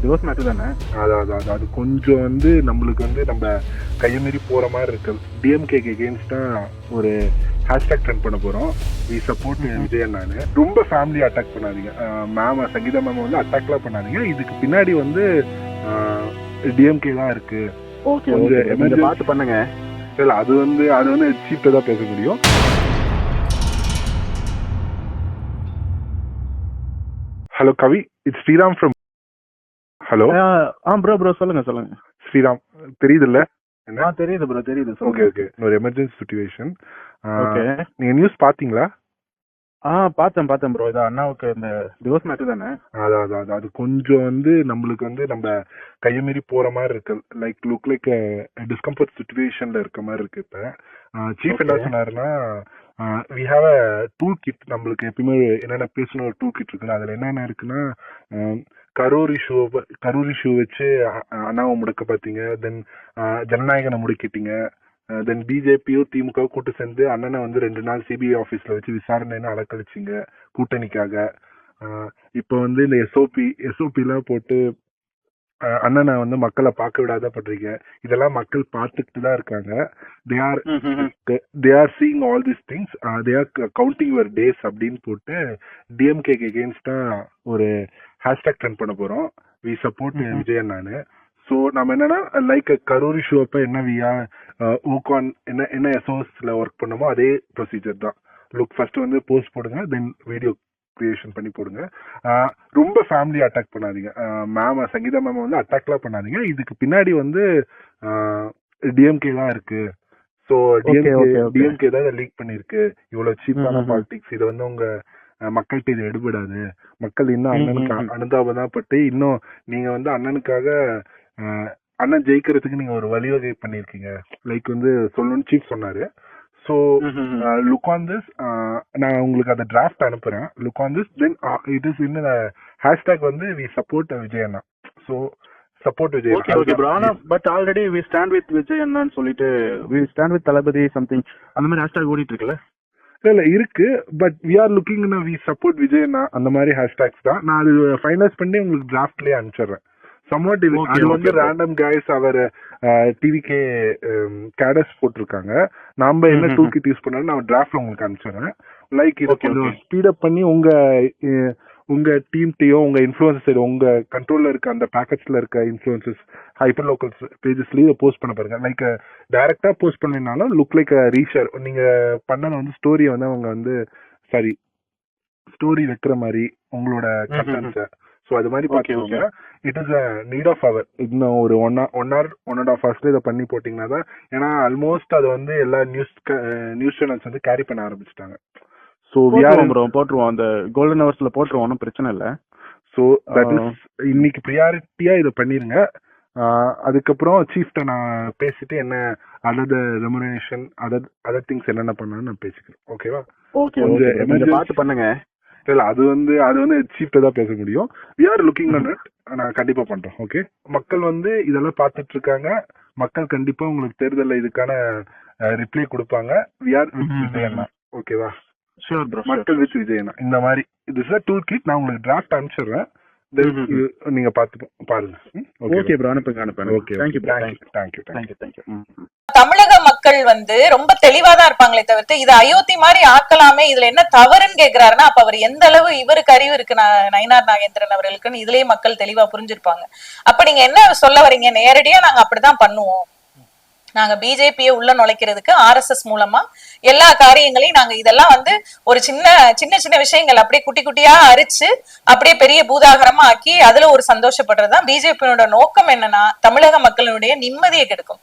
Divorce matter தானே? அது கொஞ்சம் வந்து நம்மளுக்கு வந்து நம்ம கையமீறி போகிற மாதிரி இருக்கு. டிஎம்கேக்கு எகெயின்ஸ்டாக ஒரு ஹேஷ்டாக் ட்ரெண்ட் பண்ண போகிறோம். We support Vijayan. நான் ரொம்ப ஃபேமிலி அட்டாக் பண்ணாதீங்க. மேம் சங்கீதா மேம் வந்து அட்டாக்லாம் பண்ணாதீங்க. இதுக்கு பின்னாடி வந்து டிஎம்கே தான் இருக்கு. ஓகே, பார்த்து பண்ணுங்க. இல்லை, அது வந்து சீஃப்டாக தான் பேச முடியும். Hello Kavi, it's Sriram from. Hello. Bro சொல்லுங்க. ஸ்ரீராம் தெரியுதுல்ல? தெரியுது ப்ரோ, தெரியுது. ஓகே. ஒரு எமர்ஜென்சி சிச்சுவேஷன். நீங்க நியூஸ் பாத்தீங்களா? பார்த்தேன் ப்ரோ. இது அண்ணாவுக்கு இந்த டிவோர்ஸ் மேட்டர் தானே? அது கொஞ்சம் வந்து நம்மளுக்கு வந்து நம்ம கையமீறி போற மாதிரி இருக்கு. லுக் லைக் டிஸ்கம்ஃபர்ட் சிச்சுவேஷன்ல இருக்க மாதிரி இருக்கு. இப்ப சீஃப் என்ன சொன்னாருன்னா, we have a tool kit. நம்மளுக்கு எப்பயுமே என்னென்ன பேசணும் ஒரு டூல் கிட் இருக்குல்ல, அதுல என்னென்ன இருக்குன்னா, கரூர் இஷ்யூ வச்சு அண்ணாவை முடக்க பாத்தீங்க. தென் ஜனநாயகனை முடக்கிட்டீங்க. தென் பிஜேபியோ திமுக கூட்டு சேர்ந்து அண்ணனை வந்து 2 நாள் சிபிஐ ஆபீஸ்ல வச்சு விசாரணைன்னு அலக்கழிச்சிங்க கூட்டணிக்காக. இப்போ வந்து இந்த எஸ்ஓபி எல்லாம் போட்டு அண்ணனை வந்து மக்களை பார்க்க விடாத பண்றீங்க. இதெல்லாம் மக்கள் பார்த்துக்கிட்டு தான் இருக்காங்க. they are seeing all these things. they are counting your days அப்படின்னு போட்டு டிஎம்கேக்கு எகெயின்ஸ்டா ஒரு ஹேஷ்டாக் ட்ரெண்ட் பண்ண போறோம். We support Vijayan. நானு ஸோ நம்ம என்னன்னா, லைக் கரூர் இஷ்யூ அப்ப என்ன ஊகான் என்ன எஸ்ஓஎஸ்ல ஒர்க் பண்ணமோ அதே ப்ரொசீஜர் தான். லுக் ஃபர்ஸ்ட் வந்து போஸ்ட் போடுங்க, தென் வீடியோ கிரியேஷன் பண்ணி போடுங்க. ரொம்ப ஃபேமிலி அட்டாக் பண்ணாதீங்க. மேம் சங்கீதா மேம் வந்து அட்டாக்லாம் பண்ணாதீங்க. இதுக்கு பின்னாடி வந்து டிஎம்கே தான் இருக்கு. ஸோ டிஎம்கே தான் லீக் பண்ணிருக்கு. இவ்வளவு சீப்பான பாலிடிக்ஸ். இதை வந்து உங்க மக்கள்கிட்ட இது எடுபடாது. மக்கள் இன்னும் அண்ணனுக்கு அனுதாபம் தான் பட்டு இன்னும் நீங்க வந்து அண்ணனுக்காக அண்ணன் ஜெயிக்கிறதுக்கு நீங்க ஒரு வழிவகை பண்ணிருக்கீங்க. லைக் வந்து சொல்லணும்னு சீஃப் சொன்னாரு. So look on this. நான் உங்களுக்கு அந்த டிராஃப்ட் அனுப்புறேன். Look on this. Then it is in hashtag வந்து we support Vijayan. So support Vijay. Okay bro. ஆனா but already we stand with Vijayan சொல்லிட்டு we stand with Thalapathy something அந்த மாதிரி ஹேஷ்டாக் ஓடிட்டு இருக்குல்ல? இல்ல இருக்கு. But we are looking we support விஜயனா அந்த மாதிரி ஹேஷ்டாக்ஸ் தான். நான் அது ஃபைனலைஸ் பண்ணி உங்களுக்கு டிராஃப்ட்லயே அனுப்பிச்சிடுறேன். சம்வாட் அது வந்து ரேண்டம் கைஸ் அவர் டிவிகே கேடஸ் போட்டிருக்காங்க. நாம என்ன டூல் கிட் யூஸ் பண்ணாலும் நான் டிராஃப்ட்ல உங்களுக்கு அனுப்பிச்சிடுறேன். லைக் இதை கொஞ்சம் ஸ்பீடப் பண்ணி உங்க டீம்டையோ உங்க இன்ஃபுளுசர் உங்க கண்ட்ரோல்ல இருக்க அந்த பேக்கெட்ஸ்ல இருக்க இன்ஃபுளுசஸ் ஹைப்பர் லோக்கல் பேஜஸ்லயே போஸ்ட் பண்ண பாருங்க. லைக் டைரக்டா போஸ்ட் பண்ணினாலும் லுக் லைக் ரீஷேர். நீங்க பண்ணது வந்து ஸ்டோரியை வந்து அவங்க வந்து ஸ்டோரி வைக்கிற மாதிரி உங்களோட கண்டென்ட்ஸை. ஸோ அது மாதிரி பாத்துக்கோங்க. It is a need of hour. இன்னும் ஒரு 1 hour 1.5 hours இதை பண்ணி போட்டீங்கன்னா தான். ஏன்னா ஆல்மோஸ்ட் அது வந்து எல்லா நியூஸ் சேனல்ஸ் வந்து கேரி பண்ண ஆரம்பிச்சிட்டாங்க. ஸோ போட்டுருவோம், அந்த கோல்டன் ஹவர்ஸ்ல போட்டுருவோம், ஒன்றும் பிரச்சனை இல்லை. ஸோ தட் இஸ் இன்னைக்கு ப்ரியாரிட்டியா இதை பண்ணிருங்க. அதுக்கப்புறம் சீஃப்ட நான் பேசிட்டு என்ன அதர் ரெமுனரேஷன் அதர் திங்ஸ் என்னென்ன பண்ணான்னு நான் பேசிக்கிறேன். ஓகேவா? பார்த்து பண்ணுங்க. இல்ல, அது வந்து சீஃப்ட தான் பேச முடியும். We are looking on it. நான் கண்டிப்பா பண்றேன். ஓகே, மக்கள் வந்து இதெல்லாம் பார்த்துட்டு இருக்காங்க. மக்கள் கண்டிப்பா உங்களுக்கு தேர்தல்ல இதுக்கான ரிப்ளை கொடுப்பாங்க. வி ஆர் வித் விஜயண்ணா. ஓகேவா? Sure bro. மக்கள் வித் விஜயண்ணா இந்த மாதிரி இது சார் டூல் கிட். நான் உங்களுக்கு டிராஃப்ட் அனுப்பிச்சிடுறேன். நீங்க பாருங்க. ஓகே ப்ரோ, அனுப்புங்க. Okay, thank you. தமிழக மக்கள் வந்து ரொம்ப தெளிவாதான் இருப்பாங்களே தவிர்த்து இது அயோத்தி மாதிரி ஆக்கலாமே, இதுல என்ன தவறுன்னு கேக்குறாருன்னா அப்ப அவர் எந்த அளவு இவருக்கு அறிவு இருக்கு நயினார் நாகேந்திரன் அவர்களுக்குன்னு இதுலயே மக்கள் தெளிவா புரிஞ்சிருப்பாங்க. அப்ப நீங்க என்ன சொல்ல வரீங்க? நேரடியா நாங்க அப்படிதான் பண்ணுவோம். நாங்க பிஜேபியை உள்ள நுழைக்கிறதுக்கு RSS மூலமா எல்லா காரியங்களையும் நாங்க இதெல்லாம் வந்து ஒரு சின்ன விஷயங்கள் அப்படியே குட்டி குட்டியா அரிச்சு அப்படியே பெரிய பூதாகரமா ஆக்கி அதுல ஒரு சந்தோஷப்படுறதுதான் பிஜேபியோட நோக்கம். என்னன்னா தமிழக மக்களுடைய நிம்மதியை கெடுக்கும்.